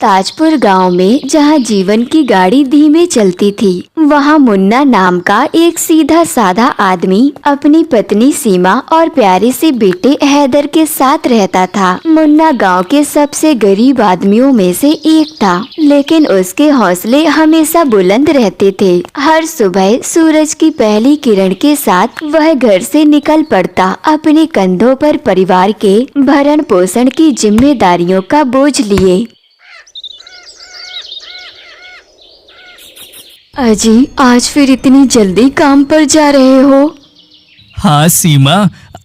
ताजपुर गांव में जहां जीवन की गाड़ी धीमे चलती थी, वहां मुन्ना नाम का एक सीधा साधा आदमी अपनी पत्नी सीमा और प्यारे से बेटे हैदर के साथ रहता था। मुन्ना गांव के सबसे गरीब आदमियों में से एक था, लेकिन उसके हौसले हमेशा बुलंद रहते थे। हर सुबह सूरज की पहली किरण के साथ वह घर से निकल पड़ता, अपने कंधों पर परिवार के भरण पोषण की जिम्मेदारियों का बोझ लिए। अजी, आज फिर इतनी जल्दी काम पर जा रहे हो? हाँ सीमा,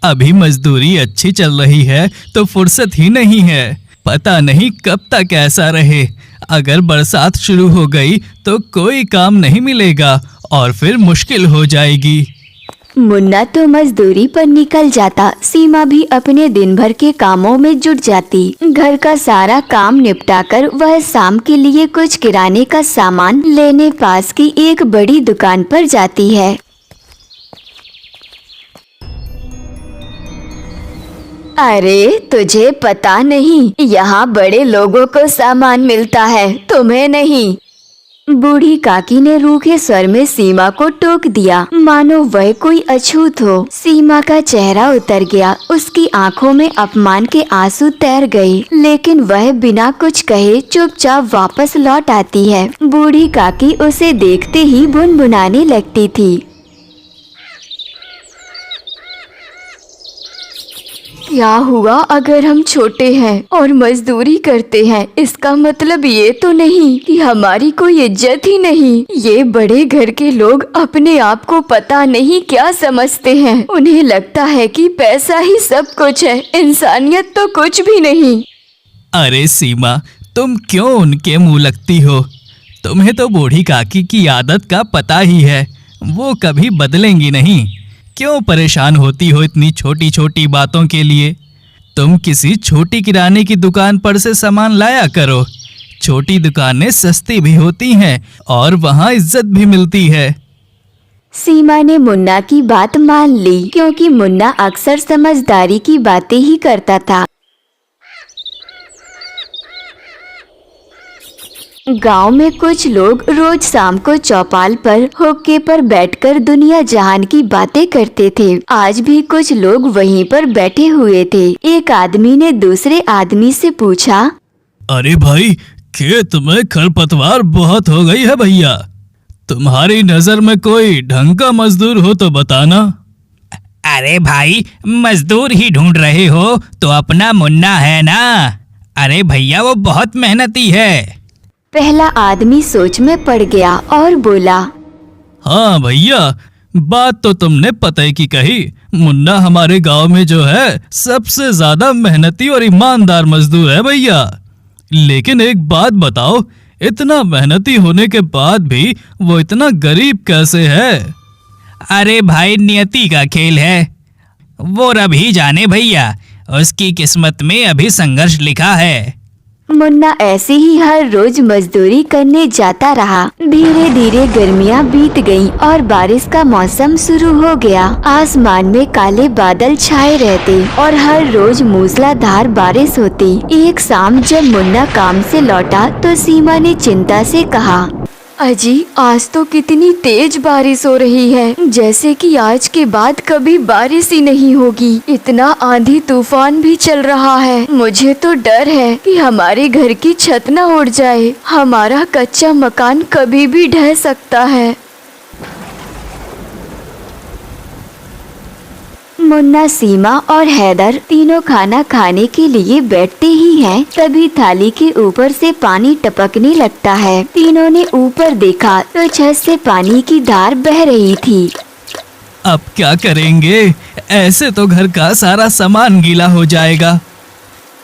अभी मजदूरी अच्छी चल रही है तो फुर्सत ही नहीं है। पता नहीं कब तक ऐसा रहे। अगर बरसात शुरू हो गई तो कोई काम नहीं मिलेगा और फिर मुश्किल हो जाएगी। मुन्ना तो मजदूरी पर निकल जाता, सीमा भी अपने दिन भर के कामों में जुट जाती। घर का सारा काम निपटाकर वह शाम के लिए कुछ किराने का सामान लेने पास की एक बड़ी दुकान पर जाती है। अरे, तुझे पता नहीं, यहाँ बड़े लोगों को सामान मिलता है, तुम्हें नहीं। बूढ़ी काकी ने रूखे स्वर में सीमा को टोक दिया, मानो वह कोई अछूत हो। सीमा का चेहरा उतर गया, उसकी आंखों में अपमान के आंसू तैर गए, लेकिन वह बिना कुछ कहे चुपचाप वापस लौट आती है। बूढ़ी काकी उसे देखते ही भुनभुनाने लगती थी। क्या हुआ अगर हम छोटे हैं और मजदूरी करते हैं? इसका मतलब ये तो नहीं कि हमारी कोई इज्जत ही नहीं। ये बड़े घर के लोग अपने आप को पता नहीं क्या समझते हैं। उन्हें लगता है कि पैसा ही सब कुछ है, इंसानियत तो कुछ भी नहीं। अरे सीमा, तुम क्यों उनके मुंह लगती हो? तुम्हें तो बूढ़ी काकी की आदत का पता ही है, वो कभी बदलेंगी नहीं। क्यों परेशान होती हो इतनी छोटी छोटी बातों के लिए? तुम किसी छोटी किराने की दुकान पर से सामान लाया करो। छोटी दुकानें सस्ती भी होती हैं और वहाँ इज्जत भी मिलती है। सीमा ने मुन्ना की बात मान ली, क्योंकि मुन्ना अक्सर समझदारी की बातें ही करता था। गांव में कुछ लोग रोज शाम को चौपाल पर हुक्के पर बैठकर दुनिया जहान की बातें करते थे। आज भी कुछ लोग वहीं पर बैठे हुए थे। एक आदमी ने दूसरे आदमी से पूछा, अरे भाई, खेत में खरपतवार बहुत हो गई है भैया। तुम्हारी नजर में कोई ढंग का मजदूर हो तो बताना। अरे भाई, मजदूर ही ढूंढ रहे हो तो अपना मुन्ना है ना। अरे भैया, वो बहुत मेहनती है। पहला आदमी सोच में पड़ गया और बोला, हाँ भैया, बात तो तुमने पते की कही। मुन्ना हमारे गांव में जो है सबसे ज्यादा मेहनती और ईमानदार मजदूर है भैया। लेकिन एक बात बताओ, इतना मेहनती होने के बाद भी वो इतना गरीब कैसे है? अरे भाई, नियति का खेल है, वो रब ही जाने भैया। उसकी किस्मत में अभी संघर्ष लिखा है। मुन्ना ऐसे ही हर रोज मजदूरी करने जाता रहा। धीरे धीरे गर्मियां बीत गईं और बारिश का मौसम शुरू हो गया। आसमान में काले बादल छाए रहते और हर रोज मूसलाधार बारिश होती। एक शाम जब मुन्ना काम से लौटा तो सीमा ने चिंता से कहा, अजी, आज तो कितनी तेज बारिश हो रही है, जैसे कि आज के बाद कभी बारिश ही नहीं होगी। इतना आंधी तूफान भी चल रहा है। मुझे तो डर है कि हमारे घर की छत न उड़ जाए। हमारा कच्चा मकान कभी भी ढह सकता है। मुन्ना, सीमा और हैदर तीनों खाना खाने के लिए बैठते ही हैं। तभी थाली के ऊपर से पानी टपकने लगता है। तीनों ने ऊपर देखा तो छत से पानी की धार बह रही थी। अब क्या करेंगे? ऐसे तो घर का सारा सामान गीला हो जाएगा।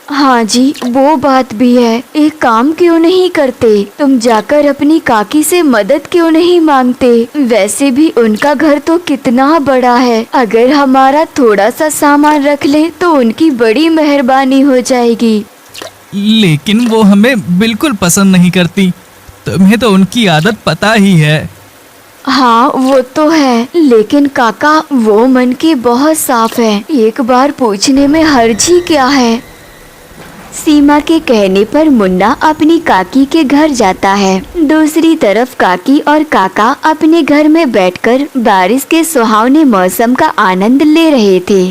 हाँ जी, वो बात भी है। एक काम क्यों नहीं करते? तुम जाकर अपनी काकी से मदद क्यों नहीं मांगते? वैसे भी उनका घर तो कितना बड़ा है। अगर हमारा थोड़ा सा सामान रख ले तो उनकी बड़ी मेहरबानी हो जाएगी। लेकिन वो हमें बिल्कुल पसंद नहीं करती। तुम्हें तो उनकी आदत पता ही है। हाँ, वो तो है, लेकिन काका, वो मन के बहुत साफ है। एक बार पूछने में हर्ज ही क्या है? सीमा के कहने पर मुन्ना अपनी काकी के घर जाता है। दूसरी तरफ काकी और काका अपने घर में बैठकर बारिश के सुहावने मौसम का आनंद ले रहे थे।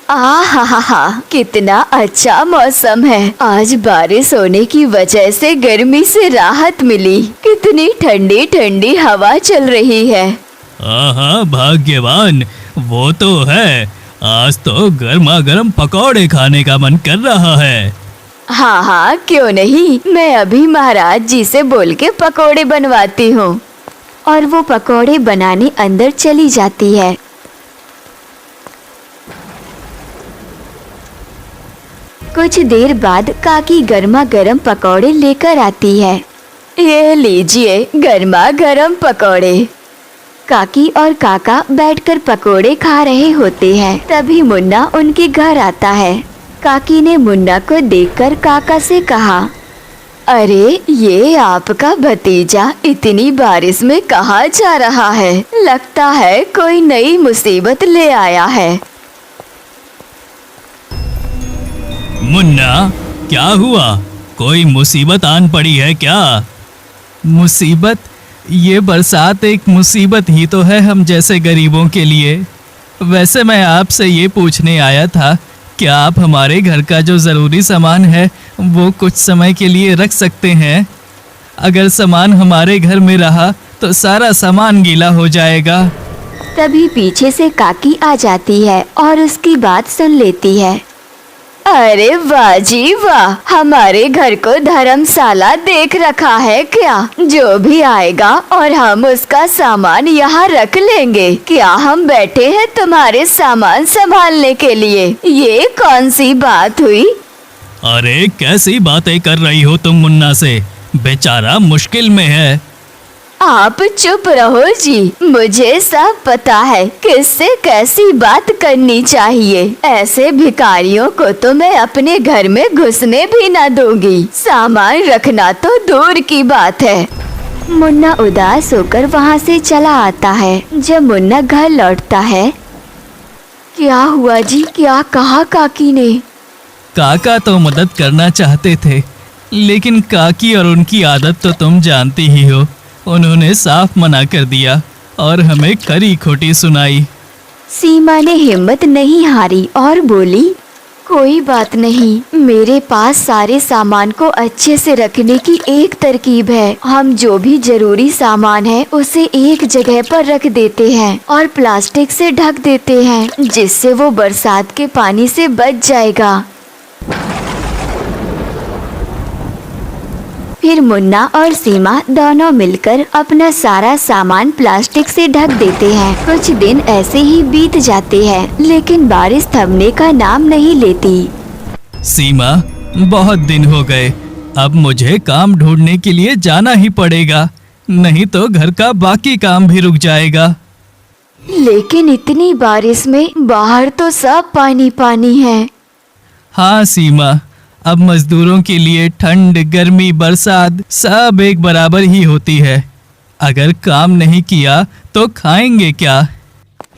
हा, कितना अच्छा मौसम है। आज बारिश होने की वजह से गर्मी से राहत मिली। कितनी ठंडी ठंडी हवा चल रही है। हाँ, भाग्यवान वो तो है। आज तो गर्मा गर्म पकौड़े खाने का मन कर रहा है। हाँ, क्यों नहीं। मैं अभी महाराज जी से बोल के पकौड़े बनवाती हूँ। और वो पकौड़े बनाने अंदर चली जाती है। कुछ देर बाद काकी गर्मा गर्म पकौड़े लेकर आती है। ये लीजिए गर्मा गर्म पकौड़े। काकी और काका बैठकर पकोड़े खा रहे होते हैं। तभी मुन्ना उनके घर आता है। काकी ने मुन्ना को देखकर काका से कहा, अरे ये आपका भतीजा इतनी बारिश में कहाँ जा रहा है? लगता है कोई नई मुसीबत ले आया है। मुन्ना, क्या हुआ? कोई मुसीबत आन पड़ी है क्या? मुसीबत? ये बरसात एक मुसीबत ही तो है हम जैसे गरीबों के लिए। वैसे मैं आपसे ये पूछने आया था, क्या आप हमारे घर का जो ज़रूरी सामान है वो कुछ समय के लिए रख सकते हैं? अगर सामान हमारे घर में रहा तो सारा सामान गीला हो जाएगा। तभी पीछे से काकी आ जाती है और उसकी बात सुन लेती है। अरे वाह जी वाह, हमारे घर को धर्मशाला देख रखा है क्या? जो भी आएगा और हम उसका सामान यहाँ रख लेंगे। क्या हम बैठे हैं तुम्हारे सामान संभालने के लिए? ये कौन सी बात हुई? अरे कैसी बातें कर रही हो तुम मुन्ना से? बेचारा मुश्किल में है। आप चुप रहो जी, मुझे सब पता है किससे कैसी बात करनी चाहिए। ऐसे भिखारियों को तो मैं अपने घर में घुसने भी ना दूंगी। सामान रखना तो दूर की बात है। मुन्ना उदास होकर वहाँ से चला आता है। जब मुन्ना घर लौटता है, क्या हुआ जी? क्या कहा काकी ने? काका तो मदद करना चाहते थे, लेकिन काकी और उनकी आदत तो तुम जानती ही हो। उन्होंने साफ मना कर दिया और हमें खरी खोटी सुनाई। सीमा ने हिम्मत नहीं हारी और बोली, कोई बात नहीं, मेरे पास सारे सामान को अच्छे से रखने की एक तरकीब है। हम जो भी जरूरी सामान है उसे एक जगह पर रख देते हैं और प्लास्टिक से ढक देते हैं, जिससे वो बरसात के पानी से बच जाएगा। फिर मुन्ना और सीमा दोनों मिलकर अपना सारा सामान प्लास्टिक से ढक देते हैं। कुछ दिन ऐसे ही बीत जाते हैं, लेकिन बारिश थमने का नाम नहीं लेती। सीमा, बहुत दिन हो गए। अब मुझे काम ढूंढने के लिए जाना ही पड़ेगा, नहीं तो घर का बाकी काम भी रुक जाएगा। लेकिन इतनी बारिश में बाहर तो सब पानी पानी है। हाँ सीमा, अब मजदूरों के लिए ठंड, गर्मी, बरसात सब एक बराबर ही होती है। अगर काम नहीं किया तो खाएंगे क्या?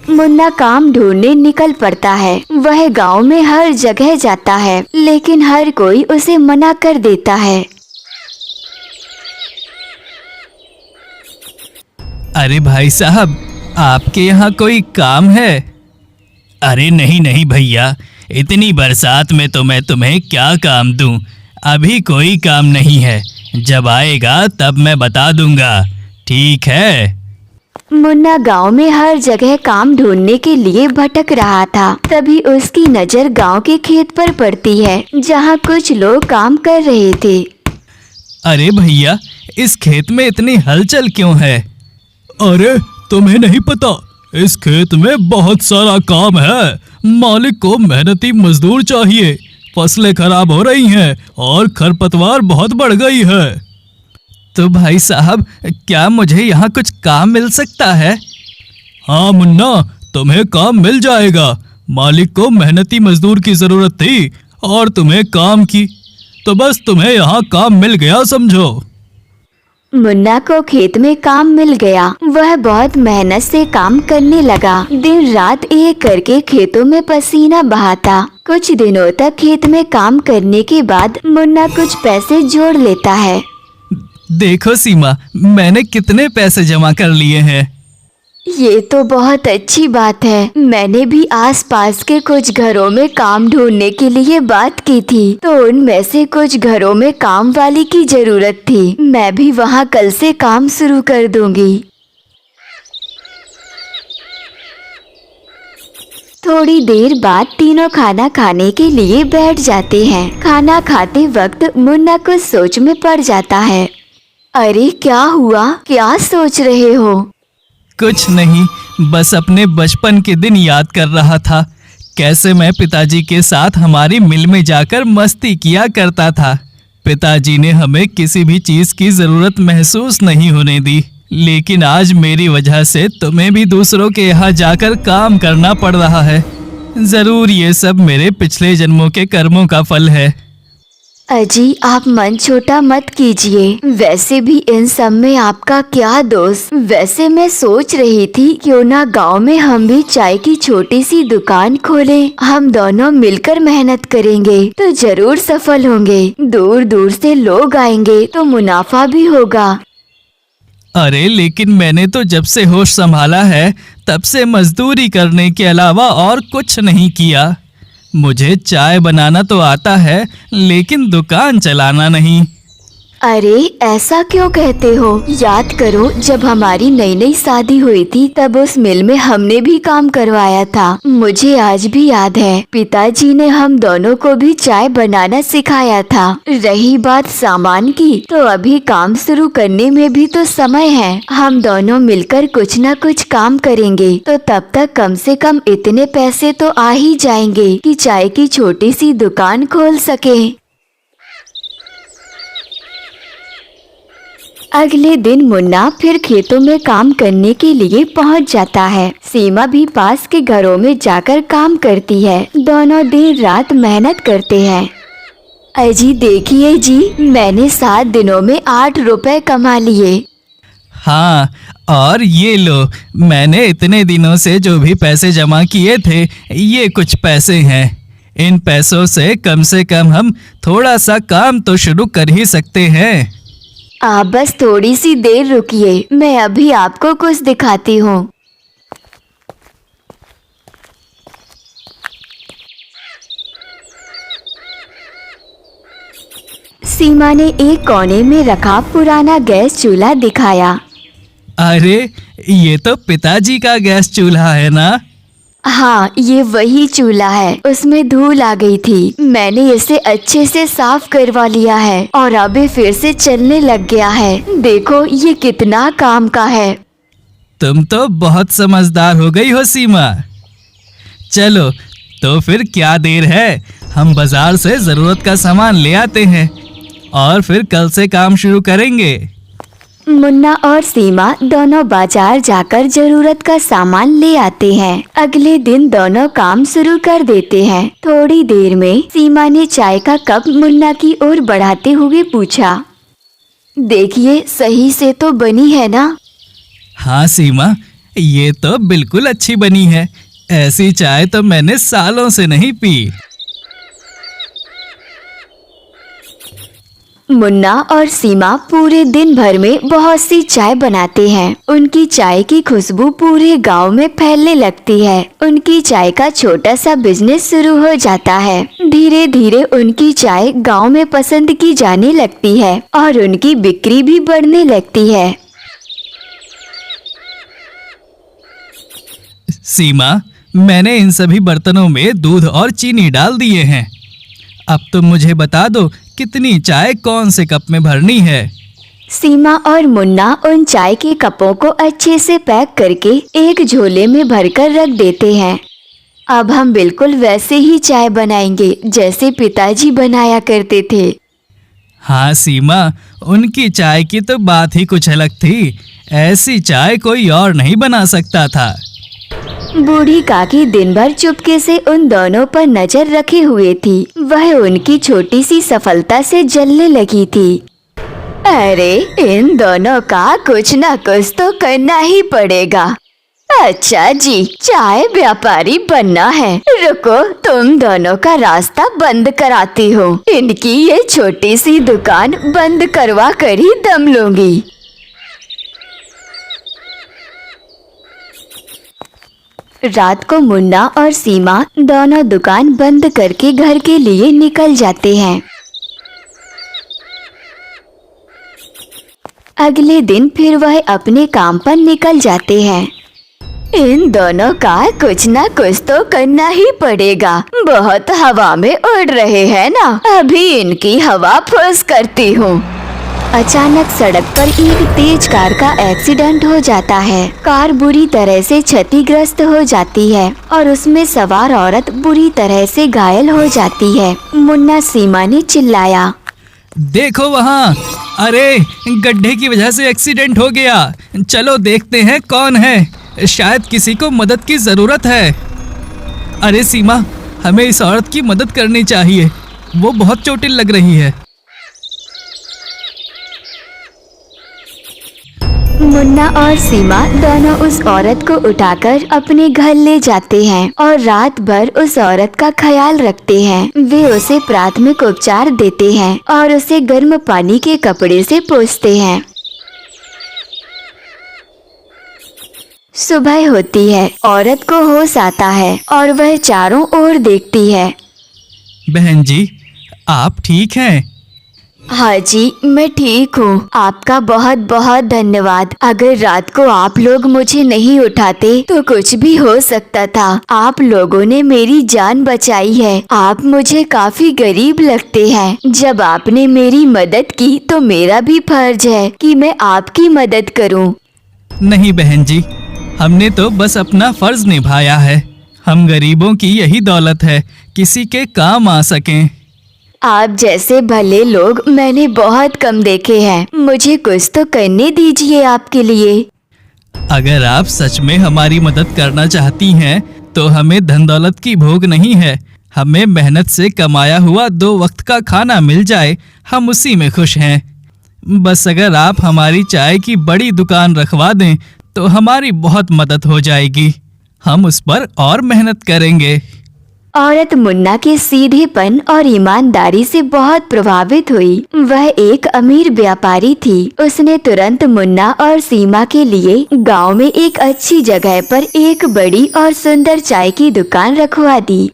मुन्ना काम ढूंढने निकल पड़ता है। वह गांव में हर जगह जाता है, लेकिन हर कोई उसे मना कर देता है। अरे भाई साहब, आपके यहाँ कोई काम है? अरे नहीं नहीं भैया, इतनी बरसात में तो मैं तुम्हें क्या काम दूं? अभी कोई काम नहीं है, जब आएगा तब मैं बता दूंगा, ठीक है? मुन्ना गांव में हर जगह काम ढूंढने के लिए भटक रहा था। तभी उसकी नजर गांव के खेत पर पड़ती है, जहां कुछ लोग काम कर रहे थे। अरे भैया, इस खेत में इतनी हलचल क्यों है? अरे तुम्हें नहीं पता, इस खेत में बहुत सारा काम है। मालिक को मेहनती मजदूर चाहिए। फसलें खराब हो रही हैं और खरपतवार बहुत बढ़ गई है। तो भाई साहब, क्या मुझे यहाँ कुछ काम मिल सकता है? हाँ मुन्ना, तुम्हें काम मिल जाएगा। मालिक को मेहनती मजदूर की जरूरत थी और तुम्हें काम की, तो बस तुम्हें यहाँ काम मिल गया समझो। मुन्ना को खेत में काम मिल गया। वह बहुत मेहनत से काम करने लगा। दिन रात एक करके खेतों में पसीना बहाता। कुछ दिनों तक खेत में काम करने के बाद मुन्ना कुछ पैसे जोड़ लेता है। देखो सीमा, मैंने कितने पैसे जमा कर लिए हैं। ये तो बहुत अच्छी बात है। मैंने भी आसपास के कुछ घरों में काम ढूंढने के लिए बात की थी, तो उनमें से कुछ घरों में काम वाली की जरूरत थी। मैं भी वहाँ कल से काम शुरू कर दूंगी। थोड़ी देर बाद तीनों खाना खाने के लिए बैठ जाते हैं। खाना खाते वक्त मुन्ना कुछ सोच में पड़ जाता है। अरे क्या हुआ, क्या सोच रहे हो? कुछ नहीं, बस अपने बचपन के दिन याद कर रहा था। कैसे मैं पिताजी के साथ हमारी मिल में जाकर मस्ती किया करता था। पिताजी ने हमें किसी भी चीज की जरूरत महसूस नहीं होने दी, लेकिन आज मेरी वजह से तुम्हें भी दूसरों के यहाँ जाकर काम करना पड़ रहा है। जरूर ये सब मेरे पिछले जन्मों के कर्मों का फल है। अजी, आप मन छोटा मत कीजिए। वैसे भी इन सब में आपका क्या दोष। वैसे मैं सोच रही थी क्यों ना गांव में हम भी चाय की छोटी सी दुकान खोलें। हम दोनों मिलकर मेहनत करेंगे तो जरूर सफल होंगे। दूर दूर से लोग आएंगे तो मुनाफा भी होगा। अरे लेकिन मैंने तो जब से होश संभाला है तब से मजदूरी करने के अलावा और कुछ नहीं किया। मुझे चाय बनाना तो आता है, लेकिन दुकान चलाना नहीं। अरे ऐसा क्यों कहते हो? याद करो, जब हमारी नई नई शादी हुई थी तब उस मिल में हमने भी काम करवाया था। मुझे आज भी याद है, पिताजी ने हम दोनों को भी चाय बनाना सिखाया था। रही बात सामान की, तो अभी काम शुरू करने में भी तो समय है। हम दोनों मिलकर कुछ न कुछ काम करेंगे तो तब तक कम से कम इतने पैसे तो आ ही जाएंगे कि चाय की छोटी सी दुकान खोल सके। अगले दिन मुन्ना फिर खेतों में काम करने के लिए पहुंच जाता है। सीमा भी पास के घरों में जाकर काम करती है। दोनों दिन रात मेहनत करते हैं। अजी देखिए जी, मैंने 7 दिनों में 8 रुपए कमा लिए। हाँ, और ये लो, मैंने इतने दिनों से जो भी पैसे जमा किए थे, ये कुछ पैसे हैं। इन पैसों से कम हम थोड़ा सा काम तो शुरू कर ही सकते हैं। आप बस थोड़ी सी देर रुकिए, मैं अभी आपको कुछ दिखाती हूँ। सीमा ने एक कोने में रखा पुराना गैस चूल्हा दिखाया। अरे ये तो पिताजी का गैस चूल्हा है ना? हाँ, ये वही चूल्हा है। उसमें धूल आ गई थी। मैंने इसे अच्छे से साफ करवा लिया है और अभी फिर से चलने लग गया है। देखो ये कितना काम का है। तुम तो बहुत समझदार हो गई हो सीमा। चलो तो फिर क्या देर है, हम बाजार से जरूरत का सामान ले आते हैं और फिर कल से काम शुरू करेंगे। मुन्ना और सीमा दोनों बाजार जाकर जरूरत का सामान ले आते हैं। अगले दिन दोनों काम शुरू कर देते हैं। थोड़ी देर में सीमा ने चाय का कप मुन्ना की ओर बढ़ाते हुए पूछा, देखिए सही से तो बनी है ना? हाँ सीमा, ये तो बिल्कुल अच्छी बनी है। ऐसी चाय तो मैंने सालों से नहीं पी। मुन्ना और सीमा पूरे दिन भर में बहुत सी चाय बनाते हैं। उनकी चाय की खुशबू पूरे गांव में फैलने लगती है। उनकी चाय का छोटा सा बिजनेस शुरू हो जाता है। धीरे धीरे उनकी चाय गांव में पसंद की जाने लगती है और उनकी बिक्री भी बढ़ने लगती है। सीमा, मैंने इन सभी बर्तनों में दूध और चीनी डाल दिए हैं। अब तुम मुझे बता दो कितनी चाय कौन से कप में भरनी है। सीमा और मुन्ना उन चाय के कपों को अच्छे से पैक करके एक झोले में भरकर रख देते हैं। अब हम बिल्कुल वैसे ही चाय बनाएंगे जैसे पिताजी बनाया करते थे। हाँ सीमा, उनकी चाय की तो बात ही कुछ अलग थी। ऐसी चाय कोई और नहीं बना सकता था। बूढ़ी काकी दिन भर चुपके से उन दोनों पर नजर रखे हुए थी। वह उनकी छोटी सी सफलता से जलने लगी थी। अरे इन दोनों का कुछ न कुछ तो करना ही पड़ेगा। अच्छा जी, चाय व्यापारी बनना है। रुको, तुम दोनों का रास्ता बंद कराती हूँ। इनकी ये छोटी सी दुकान बंद करवा कर ही दम लूंगी। रात को मुन्ना और सीमा दोनों दुकान बंद करके घर के लिए निकल जाते हैं। अगले दिन फिर वह अपने काम पर निकल जाते हैं। इन दोनों का कुछ न कुछ तो करना ही पड़ेगा। बहुत हवा में उड़ रहे हैं ना, अभी इनकी हवा फुस करती हूँ। अचानक सड़क पर एक तेज कार का एक्सीडेंट हो जाता है। कार बुरी तरह से क्षतिग्रस्त हो जाती है और उसमें सवार औरत बुरी तरह से घायल हो जाती है। मुन्ना सीमा ने चिल्लाया, देखो वहाँ, अरे गड्ढे की वजह से एक्सीडेंट हो गया। चलो देखते हैं कौन है, शायद किसी को मदद की जरूरत है। अरे सीमा, हमें इस औरत की मदद करनी चाहिए, वो बहुत चोटिल लग रही है। मुन्ना और सीमा दोनों उस औरत को उठाकर अपने घर ले जाते हैं और रात भर उस औरत का ख्याल रखते हैं। वे उसे प्राथमिक उपचार देते हैं और उसे गर्म पानी के कपड़े से पोंछते हैं। सुबह होती है, औरत को होश आता है और वह चारों ओर देखती है। बहन जी, आप ठीक हैं? हाँ जी, मैं ठीक हूँ। आपका बहुत बहुत धन्यवाद। अगर रात को आप लोग मुझे नहीं उठाते तो कुछ भी हो सकता था। आप लोगों ने मेरी जान बचाई है। आप मुझे काफी गरीब लगते हैं। जब आपने मेरी मदद की तो मेरा भी फर्ज है कि मैं आपकी मदद करूँ। नहीं बहन जी, हमने तो बस अपना फर्ज निभाया है। हम गरीबों की यही दौलत है, किसी के काम आ सकें। आप जैसे भले लोग मैंने बहुत कम देखे हैं। मुझे कुछ तो करने दीजिए आपके लिए। अगर आप सच में हमारी मदद करना चाहती हैं तो हमें धन दौलत की भोग नहीं है। हमें मेहनत से कमाया हुआ 2 वक्त का खाना मिल जाए, हम उसी में खुश हैं। बस अगर आप हमारी चाय की बड़ी दुकान रखवा दें तो हमारी बहुत मदद हो जाएगी। हम उस पर और मेहनत करेंगे। औरत मुन्ना के सीधेपन और ईमानदारी से बहुत प्रभावित हुई। वह एक अमीर व्यापारी थी। उसने तुरंत मुन्ना और सीमा के लिए गांव में एक अच्छी जगह पर एक बड़ी और सुंदर चाय की दुकान रखवा दी।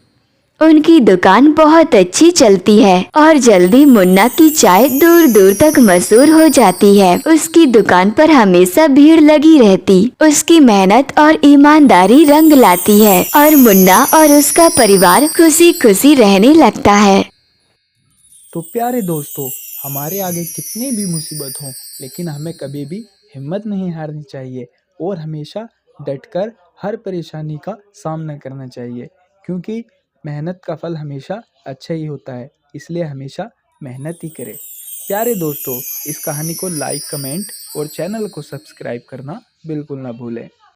उनकी दुकान बहुत अच्छी चलती है और जल्दी मुन्ना की चाय दूर दूर तक मशहूर हो जाती है। उसकी दुकान पर हमेशा भीड़ लगी रहती। उसकी मेहनत और ईमानदारी रंग लाती है और मुन्ना और उसका परिवार खुशी खुशी रहने लगता है। तो प्यारे दोस्तों, हमारे आगे कितनी भी मुसीबत हो, लेकिन हमें कभी भी हिम्मत नहीं हारनी चाहिए और हमेशा डटकर हर परेशानी का सामना करना चाहिए, क्योंकि मेहनत का फल हमेशा अच्छा ही होता है। इसलिए हमेशा मेहनत ही करें। प्यारे दोस्तों, इस कहानी को लाइक, कमेंट और चैनल को सब्सक्राइब करना बिल्कुल ना भूलें।